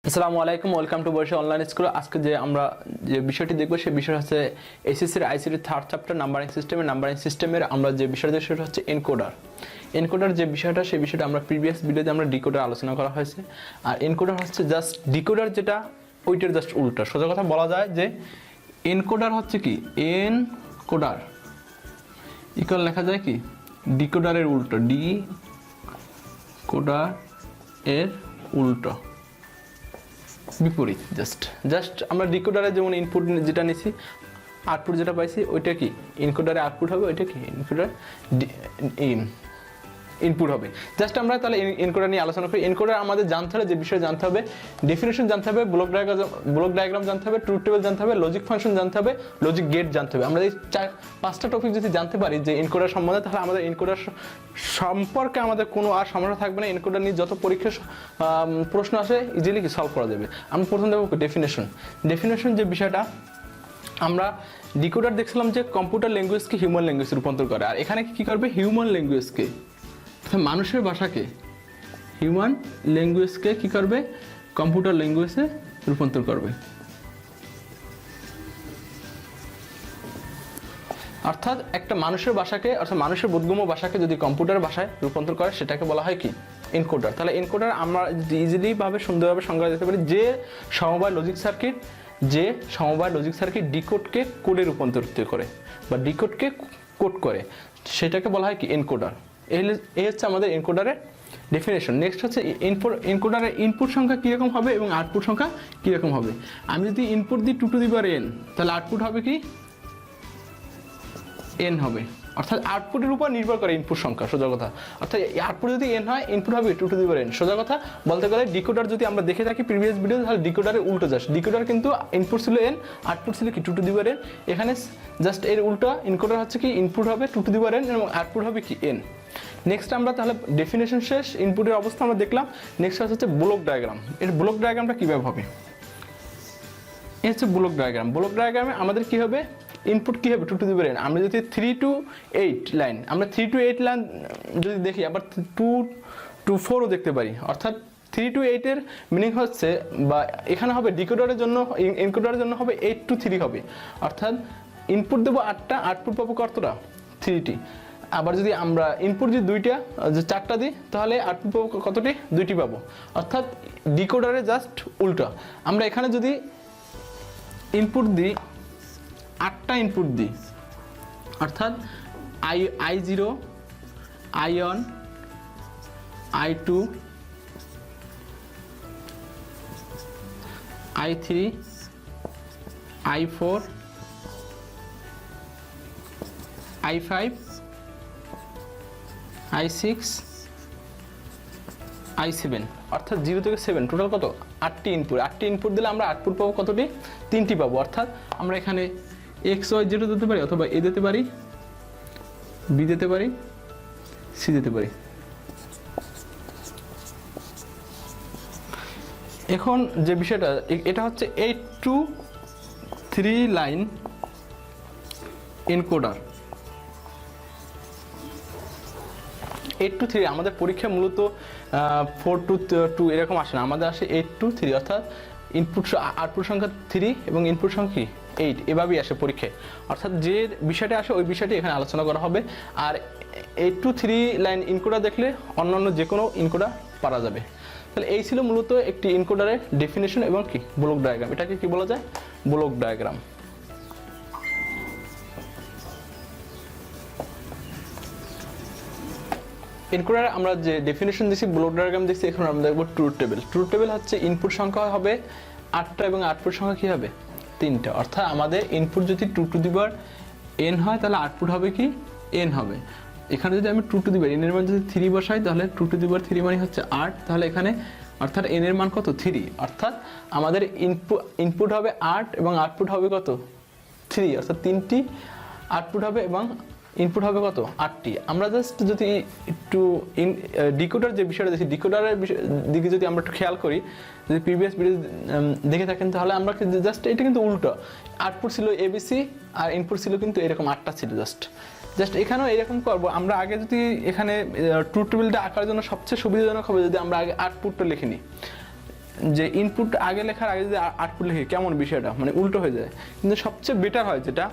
আসসালামু আলাইকুম, welcome to Barisal online school. আজকে যে বিষয়টি দেখবো সেই বিষয় হচ্ছে এসএসসির আইসিটি থার্ড চ্যাপ্টার নাম্বারিং সিস্টেমের আমরা যে বিষয়টা দেখব সেটা হচ্ছে এনকোডার যে বিষয়টা, সেই বিষয়টা আমরা প্রিভিয়াস ভিডিওতে আমরা ডিকোডার আলোচনা করা হয়েছে। আর এনকোডার হচ্ছে জাস্ট ডিকোডার যেটা ওইটার জাস্ট উল্টা। সোজা কথা বলা যায় যে এনকোডার হচ্ছে কি, এনকোডার ইকুয়াল লেখা যায় কি ডিকোডারের উল্টো, ডিকোডার এর উল্টো বিপরীত। জাস্ট আমরা ডিকোডারে যেমন ইনপুট যেটা নিছি, আউটপুট যেটা পাইছি ওইটা কি এনকোডারে আউটপুট হবে, ওইটা কি এনকোডার ইনপুট হবে। জাস্ট আমরা তাহলে এনকোডার নিয়ে আলোচনা করি। এনকোডার আমাদের জানতে হলে যে বিষয় জানতে হবে, ডেফিনেশন জানতে হবে, ব্লক ডায়াগ্রাম জানতে হবে, ট্রুথ টেবল জানতে হবে, লজিক ফাংশন জানতে হবে, লজিক গেট জানতে হবে। আমরা এই পাঁচটা টপিক যদি জানতে পারি যে এনকোডার সম্বন্ধে, তাহলে আমাদের এনকোডার সম্পর্কে আমাদের কোনো আর সমস্যা থাকবে না। এনকোডার নিয়ে যত পরীক্ষার প্রশ্ন আসে ইজিলি কি সলভ করা যাবে। আমরা প্রথম দেখব ডেফিনেশন যে বিষয়টা। আমরা ডিকোডার দেখছিলাম যে কম্পিউটার ল্যাঙ্গুয়েজকে হিউম্যান ল্যাঙ্গুয়েজে রূপান্তর করে, আর এখানে কি করবে হিউম্যান ল্যাঙ্গুয়েজকে, মানুষের ভাষাকে, হিউম্যান ল্যাঙ্গুয়েজকে কি করবে কম্পিউটার ল্যাঙ্গুয়েজে রূপান্তর করবে। অর্থাৎ একটা মানুষের ভাষাকে, অর্থাৎ মানুষের বোধগম্য ভাষাকে যদি কম্পিউটার ভাষায় রূপান্তর করে সেটাকে বলা হয় কি এনকোডার। তাহলে এনকোডার আমরা ইজিলি ভাবে সুন্দরভাবে সংজ্ঞা দিতে পারি যে সমবায় লজিক সার্কিট ডিকোডকে কোডে রূপান্তরিত করে বা ডিকোডকে কোড করে, সেটাকে বলা হয় কি এনকোডার। এই হচ্ছে আমাদের এনকোডারের ডেফিনেশন। নেক্সট হচ্ছে এনকোডারের ইনপুট সংখ্যা কীরকম হবে এবং আউটপুট সংখ্যা কীরকম হবে। আমি যদি ইনপুট দিই 2 টু দি পাওয়ার n, তাহলে আউটপুট হবে কি n হবে। অর্থাৎ আউটপুটের উপর নির্ভর করে ইনপুট সংখ্যা, সোজা কথা। অর্থাৎ আউটপুট যদি n হয়, ইনপুট হবে 2 টু দি পাওয়ার n। সোজা কথা বলতে গেলে ডিকোডার যদি আমরা দেখে থাকি প্রিভিয়াস ভিডিও, তাহলে ডিকোডারের উল্টো জাস্ট। ডিকোডার কিন্তু ইনপুট ছিল n, আউটপুট ছিল কি 2 টু দি পাওয়ার n। এখানে জাস্ট এর উল্টো এনকোডার হচ্ছে কি ইনপুট হবে 2 টু দি পাওয়ার n এবং আউটপুট হবে কি n। নেক্সট আমরা তাহলে ডেফিনেশন শেষ, ইনপুটের অবস্থা আমরা দেখলাম। নেক্সট হচ্ছে ব্লক ডায়াগ্রাম। এর ব্লক ডায়াগ্রামটা কীভাবে হবে, এই হচ্ছে ব্লক ডায়াগ্রাম। ব্লক ডায়াগ্রামে আমাদের কি হবে, ইনপুট কি হবে 2 টু দি পাওয়ার n। আমরা যদি 3 টু 8 লাইন, আমরা 3 টু 8 লাইন যদি দেখি, আবার 2 টু 4ও দেখতে পারি। অর্থাৎ 3 টু 8 এর মিনিং হচ্ছে, বা এখানে হবে ডিকোডারের জন্য, এনকোডারের জন্য হবে 8 টু 3 হবে। অর্থাৎ ইনপুট দেবো 8টা, আউটপুট পাবো কতটা 3টি। আবার যদি আমরা ইনপুট যদি 4টা দিই, তাহলে আউটপুট পাবো কতটি 2টি পাবো। অর্থাৎ ডিকোডারে জাস্ট উল্টা। আমরা এখানে যদি ইনপুট দিই 8টা ইনপুট দিই, অর্থাৎ I0, I1, I2, I3, I4, I5, I6, I7, অর্থাৎ 0 থেকে 7 টোটাল কত 8টি ইনপুট দিলে আমরা আউটপুট পাবো কতটি 3টি পাবো। অর্থাৎ আমরা এখানে XY যেটা দিতে পারি, অথবা A দিতে পারি, B দিতে পারি, C দিতে পারি। এখন যে বিষয়টা, এটা হচ্ছে 8 টু 3 লাইন এনকোডার। 8 টু 3 আমাদের পরীক্ষা মূলত 4 টু 2 এরকম আসে না, আমাদের আসে 8 টু 3। অর্থাৎ আউটপুট সংখ্যা 3 এবং ইনপুট সংখ্যা 8, এভাবেই আসে পরীক্ষায়। অর্থাৎ যে বিষয়টা আসে ওই বিষয়টি এখানে আলোচনা করা হবে। আর 8 টু 3 লাইন ইনকোডার দেখলে অন্যান্য যে কোনো ইনকোডার পারা যাবে। তাহলে এই ছিল মূলত একটি ইনকোডারের ডেফিনেশন এবং কি ব্লক ডায়াগ্রাম। এটাকে কি বলা যায়, ব্লক ডায়াগ্রাম। এনকোডারে আমরা যে ডেফিনেশন দিচ্ছি, ব্লক ডায়াগ্রাম দিচ্ছি, এখন আমরা দেখব ট্রুথ টেবিল হচ্ছে ইনপুট সংখ্যা হবে 8টা এবং আউটপুট সংখ্যা কি হবে 3টা। অর্থাৎ আমাদের ইনপুট যদি 2 টু দি পাওয়ার n হয়, তাহলে আউটপুট হবে কি n হবে। এখানে যদি আমি 2 টু দি পাওয়ার n এর মান যদি 3 বসাই, তাহলে 2 টু দি পাওয়ার 3 মানে হচ্ছে 8। তাহলে এখানে অর্থাৎ n এর মান কত 3। অর্থাৎ আমাদের ইনপুট হবে 8 এবং আউটপুট হবে কত 3। অর্থাৎ 3টি আউটপুট হবে এবং ইনপুট হবে কত 8টি। আমরা জাস্ট যদি একটু ডিকোডার যে বিষয়টা দেখি, ডিকোডারের দিকে যদি আমরা একটু খেয়াল করি, যদি প্রিভিয়াস ভিডিও দেখে থাকেন, তাহলে আমরা জাস্ট এটা কিন্তু উল্টো। আউটপুট ছিল এবিসি আর ইনপুট ছিল কিন্তু এরকম 8টা ছিল। জাস্ট এখানেও এরকম করব। আমরা আগে যদি এখানে ট্রুথ টেবিলটা আঁকার জন্য সবচেয়ে সুবিধাজনক হবে যদি আমরা আগে আউটপুটটা লিখে নিই। যে ইনপুট আগে লেখার আগে যদি আউটপুট লিখি কেমন বিষয়টা মানে উল্টো হয়ে যায়, কিন্তু সবচেয়ে বেটার হয় যেটা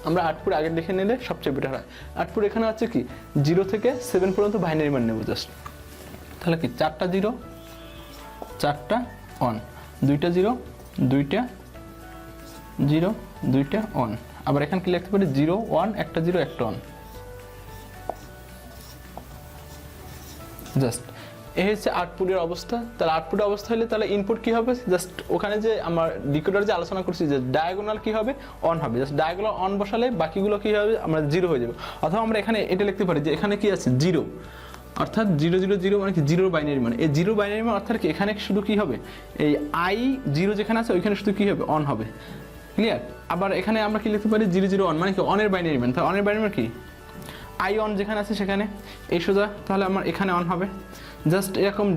আমরা আউটপুট আগে লিখে নিলে সবচেয়ে বেটার হয়। আউটপুট এখানে হচ্ছে কি 0 থেকে 7 পর্যন্ত বাইনারি মান নেব জাস্ট, তাহলে কি 4টা 0 4টা 1, 2টা 0 2টা 0 2টা 1, আবার এখানে কি লিখতে পারি 0 1 একটা 0 একটা 1 জাস্ট। এই হচ্ছে আউটপুটের অবস্থা। তাহলে আউটপুটের অবস্থা হলে তাহলে ইনপুট কি হবে, জাস্ট ওখানে যে আমরা ডিকোডার যে আলোচনা করছি যে ডায়াগোনাল কি হবে অন হবে, জাস্ট ডায়াগোনাল অন বসালে বাকিগুলো কি হবে আমরা 0 হয়ে যাবে। অথবা আমরা এখানে এটা লিখতে পারি যে এখানে কি আছে 0 অর্থাৎ 0 0 0 মানে কি 0 বাইনারি মান, এই 0 বাইনারি মান অর্থাৎ কি এখানে শুধু কি হবে এই i0 যেখানে আছে ওইখানে শুধু কি হবে অন হবে, ক্লিয়ার। আবার এখানে আমরা কি লিখতে পারি 0 0 1 মানে কি অনের বাইনারি মান, তাহলে অনের বাইনারি মান কি i অন যেখানে আছে সেখানে এই সোজা, তাহলে আমার এখানে অন হবে। জাস্ট এরকম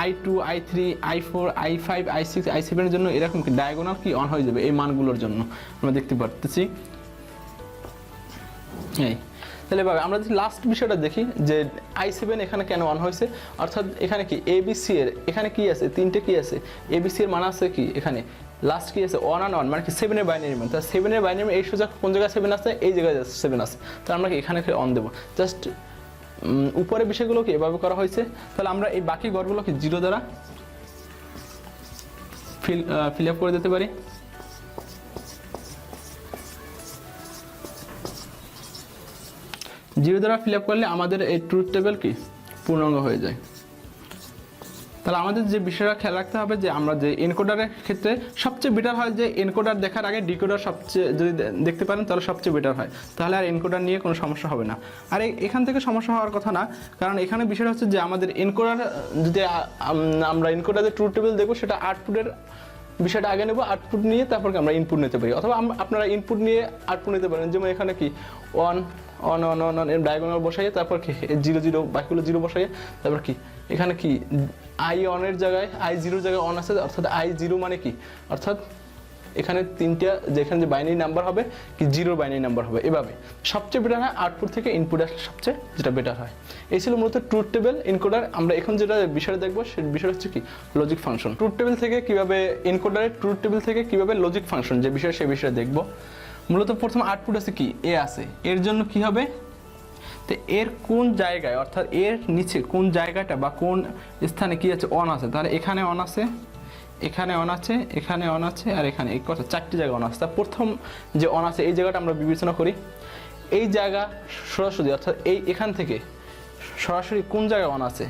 i2 i3 i4 i5 i6 i7 এর জন্য এরকম কি ডায়াগোনাল কি অন হয়ে যাবে এই মানগুলোর জন্য আমরা দেখতে পারতেছি। এই তাহলে ভাবে আমরা যদি লাস্ট বিষয়টা দেখি যে i7 এখানে কেন অন হয়েছে, অর্থাৎ এখানে কি abc এর এখানে কি আছে তিনটে কি আছে abc এর মান আছে কি এখানে লাস্ট কি আছে 1 and 1 মানে কি 7 এর বাইনারি মান, তাহলে 7 এর বাইনারি মান এই সোজা কোন জায়গায় 7 আছে এই জায়গায় 7 আছে, তাহলে আমরা এখানে অন দেব। জাস্ট উপরে বিষয়গুলো কি এভাবে করা হয়েছে। তাহলে আমরা এই বাকি ঘরগুলো কি 0 দ্বারা ফিল আপ করে দিতে পারি। 0 দ্বারা ফিল আপ করলে আমাদের এই ট্রুথ টেবিল কি পূর্ণাঙ্গ হয়ে যায়। তাহলে আমাদের যে বিষয়টা খেয়াল রাখতে হবে যে আমরা যে এনকোডারের ক্ষেত্রে সবচেয়ে বেটার হয় যে এনকোডার দেখার আগে ডিকোডার সবচেয়ে যদি দেখতে পারেন তাহলে সবচেয়ে বেটার হয়, তাহলে আর এনকোডার নিয়ে কোনো সমস্যা হবে না। আর এখান থেকে সমস্যা হওয়ার কথা না, কারণ এখানে বিষয়টা হচ্ছে যে আমাদের এনকোডার যদি আমরা এনকোডারের ট্রুথ টেবিল দেখবো সেটা আউটপুটের বিষয়টা আগে নেব, আউটপুট নিয়ে তারপর আমরা ইনপুট নিতে পারি, অথবা আপনারা ইনপুট নিয়ে আউটপুট নিতে পারেন। যেমন এখানে কি 1 1 1 1 1 এর ডায়াগোনাল বসাইয়ে তারপর কি 0 0 বাকিগুলো 0 বসাইয়ে তারপর কি এখানে কি i অন এর জায়গায় i0 এর জায়গায় অন আছে, অর্থাৎ i0 মানে কি অর্থাৎ এখানে তিনটা যেখানে যে বাইনারি নাম্বার হবে কি 0 বাইনারি নাম্বার হবে। এভাবে সবচেয়ে বেটার হয় আউটপুট থেকে ইনপুট আসলে সবচেয়ে যেটা বেটার হয়। এই ছিল মূলত ট্রুথ টেবিল এনকোডার। আমরা এখন যেটা বিষয় দেখবো সেই বিষয় হচ্ছে কি লজিক ফাংশন। ট্রুথ টেবিল থেকে কিভাবে এনকোডারের ট্রুথ টেবিল থেকে কিভাবে লজিক ফাংশন যে বিষয় সেই বিষয়ে দেখবো। মূলত প্রথম আউটপুট আছে কি এ আছে, এর জন্য কি হবে তো এর কোন জায়গায় অর্থাৎ এর নিচে কোন জায়গাটা বা কোন স্থানে কি আছে অন আছে, তাহলে এখানে অন আছে এখানে অন আছে এখানে অন আছে আর এখানে এই কথা 4টি জায়গা অন আছে। তা প্রথম যে অন আছে এই জায়গাটা আমরা বিবেচনা করি, এই জায়গা সরাসরি অর্থাৎ এখান থেকে সরাসরি কোন জায়গায় অন আছে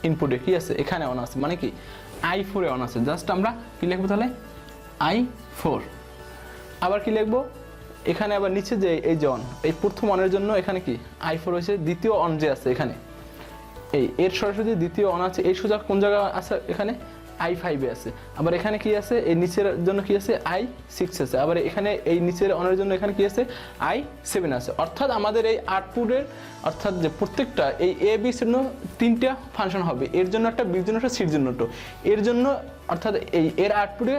ইনপুটে কি আছে এখানে অন আছে মানে কি i4 এ অন আছে। জাস্ট আমরা কি লিখবো তাহলে i4, আবার কি লিখবো এখানে আবার নিচে যে এই যে অন এই প্রথম অনের জন্য এখানে কি i4 হয়েছে, দ্বিতীয় অন যে আছে এখানে এর সরাসরি দ্বিতীয় অন আছে এই সোজা কোন জায়গা আছে এখানে i5 এ আছে। আবার এখানে কি আছে এই নিচের জন্য কি আছে i6 আছে, আবার এখানে এই নিচের অনের জন্য এখানে কি আছে i7 আছে। অর্থাৎ আমাদের এই আউটপুটের অর্থাৎ যে প্রত্যেকটা এই a b এর জন্য 3টা ফাংশন হবে, এর জন্য একটা বির জন্য একটা সির জন্য একটা, এর জন্য অর্থাৎ এর আউটপুটে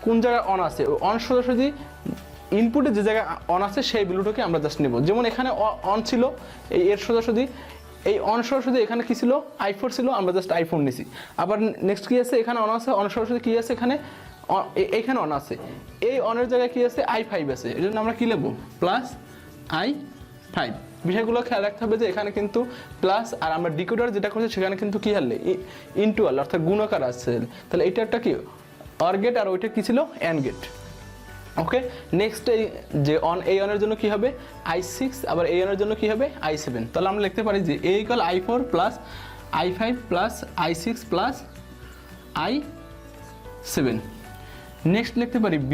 কোন জায়গায় অন আছে অন সোজাসুজি ইনপুটে যে জায়গায় অন আছে সেই ভ্যালুটাকে আমরা জাস্ট নেব। যেমন এখানে অন ছিল এর সোজাসুজি এই অন সরাসরি এখানে কি ছিল i4 ছিল, আমরা জাস্ট i4 নিছি। আবার নেক্সট কি আছে এখানে অন আছে, অন সরাসরি কি আছে এখানে এইখানে অন আছে, এই অনের জায়গায় কি আছে i5 আছে, এর জন্য আমরা কি লিখব প্লাস i5। বিষয়গুলো খেয়াল রাখতে হবে যে এখানে কিন্তু প্লাস আর আমরা ডিকোডার যেটা করছি সেখানে কিন্তু কি হলে ইনটু আল অর্থাৎ গুণকার আছে, তাহলে এটা একটা কি অর গেট আর ওইটা কি ছিল অ্যান্ড গেট। ওকে নেক্সট এই যে অন এই অনের জন্য কি হবে i6, আবার এই অনের জন্য কি হবে i7। তাহলে আমরা লিখতে পারি যে a equal i4 plus i5 plus i6 plus i7। Next লিখতে পারি b,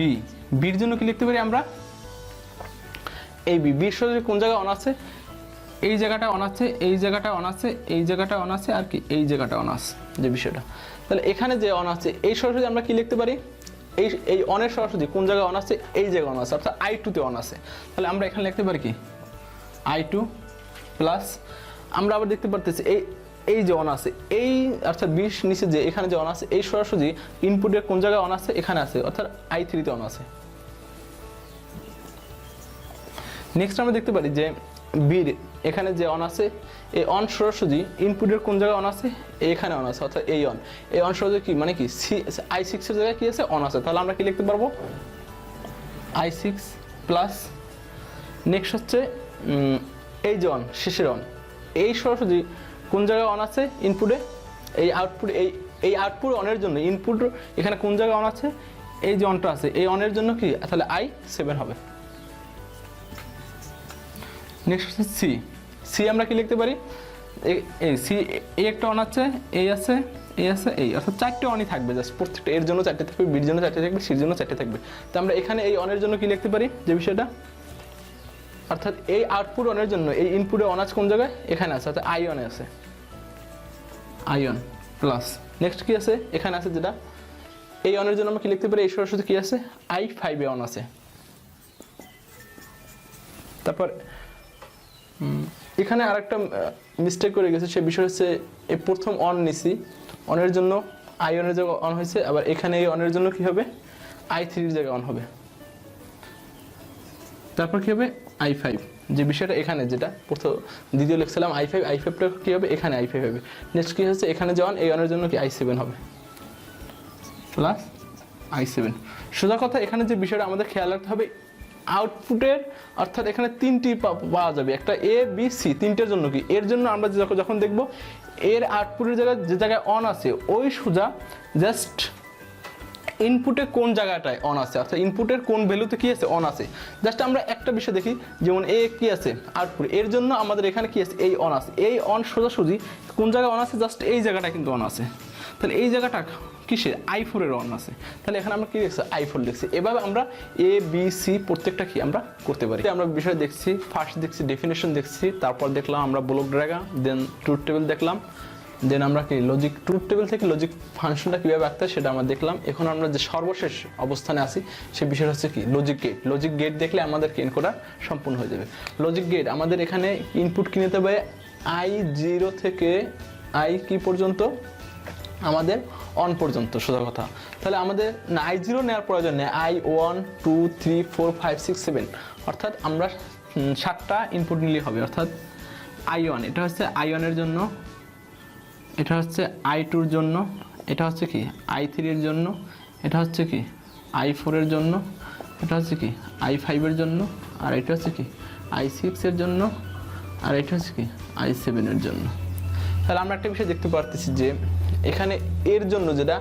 বির জন্য কি লিখতে পারি আমরা এই বির সরাসরি কোন জায়গায় অন আছে এই জায়গাটা অন আছে এই জায়গাটা অন আছে এই জায়গাটা অন আছে আর কি এই জায়গাটা অন আছে যে বিষয়টা। তাহলে এখানে যে অন আছে এই সরাসরি আমরা কি লিখতে পারি এই অনের সরাসরি কোন জায়গায় অন আছে এই জায়গায় অন আছে অর্থাৎ i2 তে অন আছে। তাহলে আমরা এখানে লিখতে পারি কি i2 প্লাস আমরা আবার দেখতে পারতেছি এই যে অন আছে এই অর্থাৎ 20 নিচে যে এখানে যে অন আছে এই সরাসরি ইনপুটের কোন জায়গায় অন আছে এখানে আছে অর্থাৎ i3 তে অন আছে। নেক্সট আমরা দেখতে পারি যে বির এখানে যে অন আছে এই অন সরাসরি ইনপুটের কোন জায়গায় অন আছে, এখানে অন আছে, অর্থাৎ এই অন সরাসরি কি মানে কি i6 এর জায়গায় কি আছে অন আছে। তাহলে আমরা কি লিখতে পারবো i6 প্লাস নেক্সট হচ্ছে এই যে অন শেষের অন, এই সরাসরি কোন জায়গায় অন আছে ইনপুটে, এই আউটপুট এই আউটপুট অনের জন্য ইনপুট এখানে কোন জায়গায় অন আছে, এই যে অনটা আছে এই অনের জন্য কি তাহলে i7 হবে। নেক্সট হচ্ছে সি আমরা কি লিখতে পারি, এই সি এই একটা অন আছে, এই আছে, এই আছে, এই অর্থাৎ 4টে অনই থাকবে, জাস্ট প্রত্যেকটা এর জন্য 4টে থাকবে, বির জন্য 4টে থাকবে, সির জন্য 4টে থাকবে। তো আমরা এখানে এই অনের জন্য কি লিখতে পারি যে বিষয়টা, অর্থাৎ এই আউটপুট অনের জন্য এই ইনপুটে অন আছে কোন জায়গায় এখানে আছে, অর্থাৎ i অনে আছে, i অন প্লাস নেক্সট কি আছে এখানে আছে যেটা এই অনের জন্য আমরা কি লিখতে পারি, এই সরাসরি কি আছে i5 এ অন আছে। তারপর এখানে আরেকটা মিস্টেক করে গেছে, সে বিষয় হচ্ছে এই প্রথম অন নিছি, অনের জন্য i অনের জায়গায় অন হয়েছে, আবার এখানে এই অনের জন্য কি হবে i3 এর জায়গায় অন হবে, তারপর কি হবে i5, যে বিষয়টা এখানে যেটা প্রথম দ্বিতীয় লিখছিলাম i5টা কি হবে এখানে i5 হবে। নেক্সট কি হচ্ছে এখানে যে অন এই অনের জন্য কি i7 হবে প্লাস i7। সোজা কথা এখানে যে বিষয়টা আমাদের খেয়াল রাখতে হবে আউটপুটের, অর্থাৎ এখানে 3টি পাওয়া যাবে, একটা এ বি সি, 3টের জন্য কি এর জন্য আমরা যখন দেখব এর আউটপুটের জায়গায় যে জায়গায় অন আছে ওই সোজা জাস্ট ইনপুটে কোন জায়গাটায় অন আছে, অর্থাৎ ইনপুটের কোন ভ্যালুতে কি আছে অন আছে, জাস্ট আমরা একটা বিষয় দেখি, যেমন এ কি আছে আউটপুট এর জন্য আমাদের এখানে কি আছে এই অন আছে, এই অন সোজাসুজি কোন জায়গায় অন আছে, জাস্ট এই জায়গাটা কিন্তু অন আছে, তাহলে এই জায়গাটা কিসের i4 এর অন আছে, তাহলে এখানে আমরা কি লিখছি i4 লিখছি। এভাবে আমরা এ বি সি প্রত্যেকটা কি আমরা করতে পারি। আমরা বিষয় দেখছি, ফার্স্ট দেখছি ডেফিনেশন দেখছি, তারপর দেখলাম আমরা ব্লক ডায়াগ্রাম, দেন ট্রুথ টেবিল দেখলাম, দেন আমরা কি লজিক ট্রুথ টেবিল থেকে লজিক ফাংশনটা কীভাবে আঁকতে হয় সেটা আমরা দেখলাম। এখন আমরা যে সর্বশেষ অবস্থানে আছি সে বিষয় হচ্ছে কি লজিক গেট। লজিক গেট দেখলে আমাদের কি এনকোডার সম্পূর্ণ হয়ে যাবে। লজিক গেট আমাদের এখানে ইনপুট কি নিতে হবে i0 থেকে i কি পর্যন্ত আমাদের অন পর্যন্ত, সোজা কথা। তাহলে আমাদের না i0 নেওয়ার প্রয়োজন নেই, i1 2 3 4 5 6 7 অর্থাৎ আমরা 7টা ইনপুট নিলেই হবে। অর্থাৎ i1 এটা হচ্ছে i1 এর জন্য, এটা হচ্ছে i2 এর জন্য, এটা হচ্ছে কি i3 এর জন্য, এটা হচ্ছে কি i4 এর জন্য, এটা হচ্ছে কি i5 এর জন্য, আর এটা হচ্ছে কি i6 এর জন্য, আর এটা হচ্ছে কি i7 এর জন্য। তাহলে আমরা একটা বিষয় দেখতে পারতেছি যে এখানে এর জন্য যেটা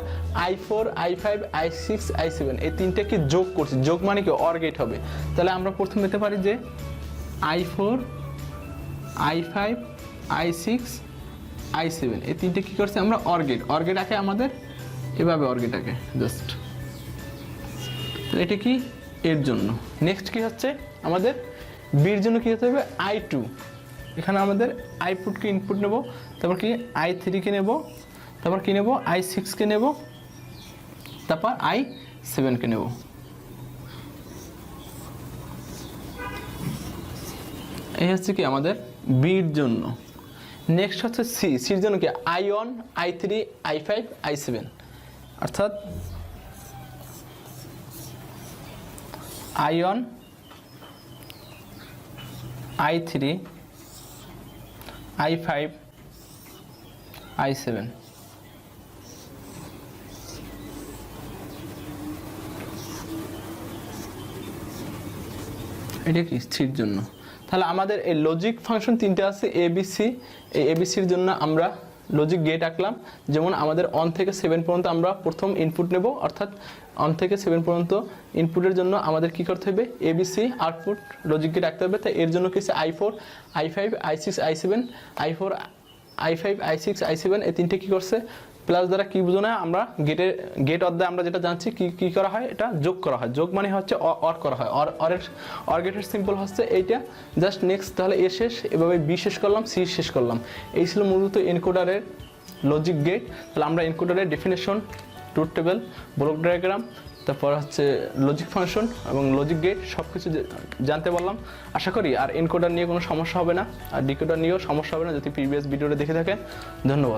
i4 i5 i6 i7 এই তিনটে কি যোগ করছি, যোগ মানে কি অর গেট হবে। তাহলে আমরা প্রথমে পেতে পারি যে i4 i5 i6 i7 এই তিনটে কি করছে আমরা অর গেট। অর গেট আঁকে আমাদের এভাবে অর গেট আঁকে জাস্ট। তাহলে এটা কি এর জন্য। নেক্সট কি হচ্ছে আমাদের বির জন্য কি হতে হবে i2, এখানে আমাদের আইপুটকে ইনপুট নেব, তারপর কি i3 কে নেব, তারপর কি নেব i6 কে নেব, তারপর i7 কে নেব। এই হচ্ছে কি আমাদের বির জন্য। নেক্সট হচ্ছে সির জন্য কি i1 i3 i5 i7 অর্থাৎ i1 i3 i5 i7। এটা কি সির জন্য। তাহলে আমাদের এই লজিক ফাংশন তিনটে আছে এবিসি। এই এবিসির জন্য আমরা লজিক গেট আঁকলাম। যেমন আমাদের 1 থেকে 7 পর্যন্ত আমরা প্রথম ইনপুট নেব, অর্থাৎ 1 থেকে 7 পর্যন্ত ইনপুটের জন্য আমাদের কি করতে হবে এবিসি আউটপুট লজিক গেট আঁকতে হবে। তাই এর জন্য কি i4 i5 i6 i7 i4 i5 i6 i7 এই তিনটে কি করছে প্লাস দ্বারা কি বুঝো না আমরা গেট অধ্যায় আমরা যেটা জানছি কি করা হয় এটা যোগ করা হয়। যোগ মানে হচ্ছে অর করা হয়। অর গেটের সিম্পল হচ্ছে এইটা জাস্ট। নেক্সট তাহলে এ শেষ, এভাবে বি শেষ করলাম, সি শেষ করলাম। এই ছিল মূলত এনকোডারের লজিক গেট। তাহলে আমরা এনকোডারের definition, truth table, block diagram, তারপর হচ্ছে লজিক ফাংশন এবং লজিক গেট সব কিছু জানতে পারলাম। আশা করি আর এনকোডার নিয়ে কোনো সমস্যা হবে না, আর ডিকোডার নিয়েও সমস্যা হবে না যদি প্রিভিয়াস ভিডিওটা দেখে থাকেন। ধন্যবাদ।